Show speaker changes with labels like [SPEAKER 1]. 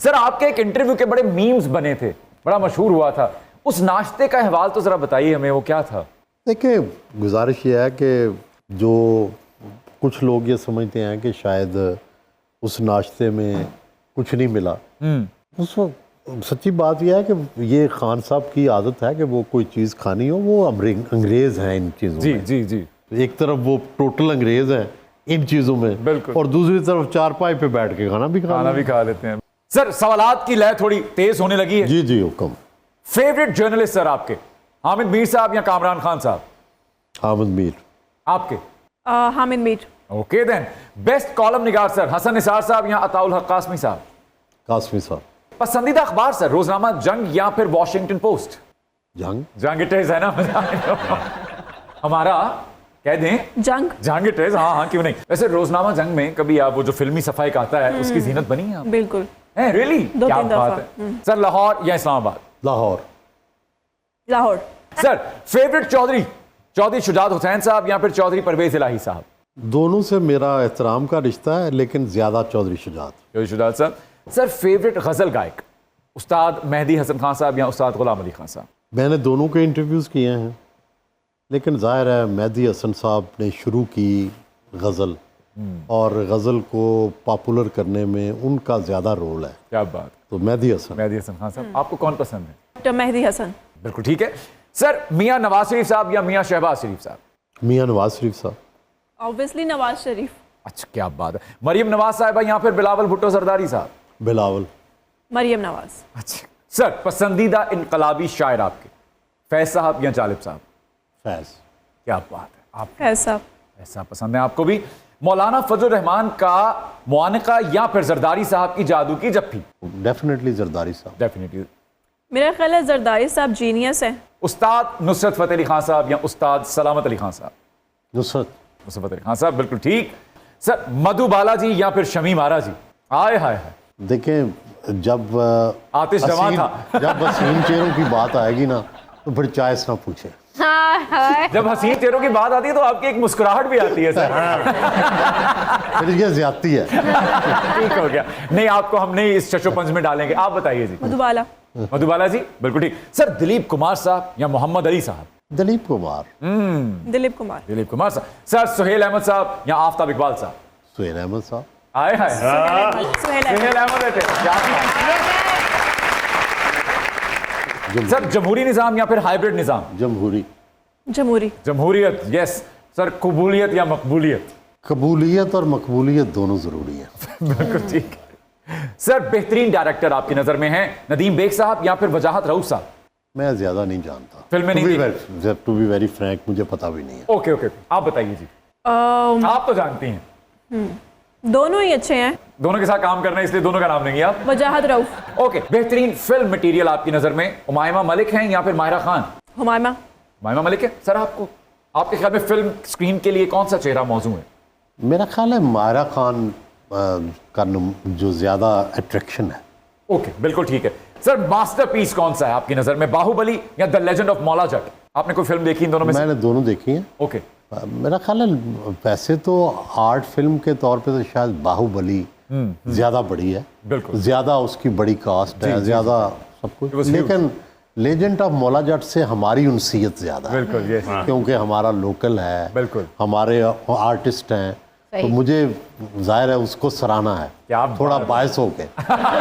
[SPEAKER 1] Sir आपके एक interview के बड़े मीम्स बने थे, बड़ा मशहूर हुआ था, उस नाश्ते का अहवाल तो जरा बताइए हमें, वो क्या था?
[SPEAKER 2] देखिए, गुजारिश ये है कि जो कुछ लोग ये समझते हैं कि शायद उस नाश्ते में कुछ नहीं मिला, उस वक्त सच्ची बात यह है कि ये खान साहब की आदत है कि वो कोई चीज़ खानी हो, वो अंग्रेज़ हैं इन चीज़ों
[SPEAKER 1] जी
[SPEAKER 2] में।
[SPEAKER 1] जी जी,
[SPEAKER 2] एक तरफ वो टोटल अंग्रेज़ हैं इन चीज़ों में,
[SPEAKER 1] बिल्कुल,
[SPEAKER 2] और दूसरी तरफ चारपाई पे बैठ के खाना भी
[SPEAKER 1] खा लेते हैं। सर सवालात की लय थोड़ी तेज होने लगी है।
[SPEAKER 2] जी जी हुक्म।
[SPEAKER 1] फेवरेट जर्नलिस्ट सर आपके, हामिद मीर साहब या कामरान खान साहब?
[SPEAKER 2] हामिद मीर।
[SPEAKER 1] आपके?
[SPEAKER 3] Hamid Mir.
[SPEAKER 1] Okay then, best column निगार सर, हसन निसार साहब या अताउल हक कासमी साहब?
[SPEAKER 2] कासमी साहब।
[SPEAKER 1] पसंदीदा अखबार सर, रोजनामा जंग या फिर वॉशिंगटन पोस्ट?
[SPEAKER 2] जंग।
[SPEAKER 1] जंग इट इज है ना हमारा, कह दें जंग इट इज। हाँ हाँ, क्यों नहीं। वैसे रोजनामा जंग में कभी आप वो जो फिल्मी सफाई का आता है उसकी जीनत बनी है आप?
[SPEAKER 3] बिल्कुल।
[SPEAKER 1] रियली? क्या बात है सर। लाहौर या इस्लामाबाद?
[SPEAKER 2] लाहौर।
[SPEAKER 3] लाहौर।
[SPEAKER 1] सर फेवरेट चौधरी शुजात हुसैन साहब या फिर चौधरी परवेज इलाही साहब?
[SPEAKER 2] दोनों से मेरा एहतराम का रिश्ता है, लेकिन ज्यादा चौधरी शुजात
[SPEAKER 1] साहब। सर फेवरेट गजल गायक, उस्ताद मेहदी हसन खान साहब या उस्ताद गुलाम अली खान साहब?
[SPEAKER 2] मैंने दोनों के इंटरव्यूज़ किए हैं, लेकिन जाहिर है मेहदी हसन साहब ने शुरू की गज़ल, और गज़ल को पॉपुलर करने में उनका ज़्यादा रोल है।
[SPEAKER 1] क्या बात।
[SPEAKER 2] तो मेहदी हसन
[SPEAKER 1] खान साहब। आपको कौन पसंद है?
[SPEAKER 3] डॉक्टर मेहदी हसन।
[SPEAKER 1] बिल्कुल ठीक है। सर मियां नवाज शरीफ साहब या मियां शहबाज शरीफ साहब?
[SPEAKER 2] मियां नवाज शरीफ साहब।
[SPEAKER 3] ऑब्वियसली नवाज शरीफ।
[SPEAKER 1] अच्छा, क्या बात है। मरियम नवाज साहब या फिर बिलावल भुट्टो जरदारी साहब?
[SPEAKER 2] बिलावल।
[SPEAKER 3] मरियम नवाज।
[SPEAKER 1] अच्छा सर, पसंदीदा इनकलाबी शायर आपके, फैज साहब या जालिब साहब?
[SPEAKER 2] फैज।
[SPEAKER 1] क्या बात है, आप
[SPEAKER 3] फैज साहब।
[SPEAKER 1] ऐसा पसंद है आपको भी। मौलाना फजल रहमान का मुआनका या फिर जरदारी साहब की जादू की जप्फी?
[SPEAKER 2] डेफिनेटली जरदारी साहब।
[SPEAKER 1] डेफिनेटली।
[SPEAKER 3] मेरा ख्याल है जरदारी साहब जीनियस है।
[SPEAKER 1] उस्ताद नुसरत फतेह अली खान साहब या उस्ताद सलामत अली खान साहब?
[SPEAKER 2] नुसरत
[SPEAKER 1] फतेह अली खान साहब, बिल्कुल ठीक। सर मधुबाला जी या फिर शमीम आरा जी? आए हाय हाय।
[SPEAKER 2] देखें, जब
[SPEAKER 1] आतिश जवान था।
[SPEAKER 2] जब हसीन चेहरों की बात आएगी ना, तो फिर चॉइस ना पूछे।
[SPEAKER 1] जब हसीन चेहरों की बात आती है तो आपकी एक मुस्कुराहट भी आती है सर।
[SPEAKER 2] फिर ये ज्यादती है।
[SPEAKER 1] ठीक हो गया। नहीं, आपको हम नहीं इस चशोपंज में डालेंगे। आप बताइए जी। मधुबाला जी, बिल्कुल ठीक। सर दिलीप कुमार साहब या मोहम्मद अली साहब?
[SPEAKER 2] दिलीप कुमार।
[SPEAKER 3] दिलीप कुमार
[SPEAKER 1] साहब। सर सुहेल अहमद साहब या आफ्ताब इकबाल साहब?
[SPEAKER 2] सुहेल अहमद साहब।
[SPEAKER 1] आए हाय। सुहेल अहमद। सर जमहूरी निजाम या फिर हाइब्रिड निजाम? जमहूरियत। Yes sir. कबूलियत या मकबूलियत?
[SPEAKER 2] कबूलियत और मकबूलियत दोनों जरूरी है।
[SPEAKER 1] बिल्कुल ठीक। सर बेहतरीन डायरेक्टर आपकी नजर में हैं नदीम बेग साहब या फिर वजाहत रऊफ साहब?
[SPEAKER 2] मैं ज्यादा नहीं जानता
[SPEAKER 1] फिल्में नहीं।
[SPEAKER 2] टू बी वेरी फ्रैंक, मुझे पता भी नहीं है।
[SPEAKER 1] ओके ओके, आप बताइए जी। आप तो जानती हैं।
[SPEAKER 3] दोनों ही अच्छे हैं।
[SPEAKER 1] दोनों के साथ काम करना है, इसलिए दोनों का नाम लेंगे आप।
[SPEAKER 3] वजाहत रऊफ।
[SPEAKER 1] ओके। बेहतरीन फिल्म मटेरियल आपकी नजर में उमायमा मलिक हैं या फिर माहिरा खान? हुमायमा मलिक है। सर आपके ख्याल में फिल्म स्क्रीन के लिए कौन सा चेहरा मौजू है?
[SPEAKER 2] मेरा ख्याल है माहिरा खान का जो ज्यादा अट्रैक्शन है।
[SPEAKER 1] ओके, बिल्कुल ठीक है। सर मास्टरपीस कौन सा है आपकी नजर में, बाहुबली या the legend of Maula Jatt? आपने कोई फिल्म देखी इन दोनों में?
[SPEAKER 2] मैंने दोनों देखी हैं।
[SPEAKER 1] ओके।
[SPEAKER 2] मेरा ख्याल है वैसे तो आर्ट फिल्म के तौर पे तो शायद बाहुबली ज्यादा बड़ी है,
[SPEAKER 1] बिल्कुल
[SPEAKER 2] ज्यादा उसकी बड़ी कास्ट है, ज्यादा सब कुछ, लेकिन लेजेंड ऑफ मौला जट से हमारी उनसीयत ज्यादा है।
[SPEAKER 1] बिल्कुल,
[SPEAKER 2] क्योंकि हमारा लोकल है,
[SPEAKER 1] बिल्कुल
[SPEAKER 2] हमारे आर्टिस्ट हैं, तो मुझे जाहिर है उसको सराहना है, थोड़ा बायस होके।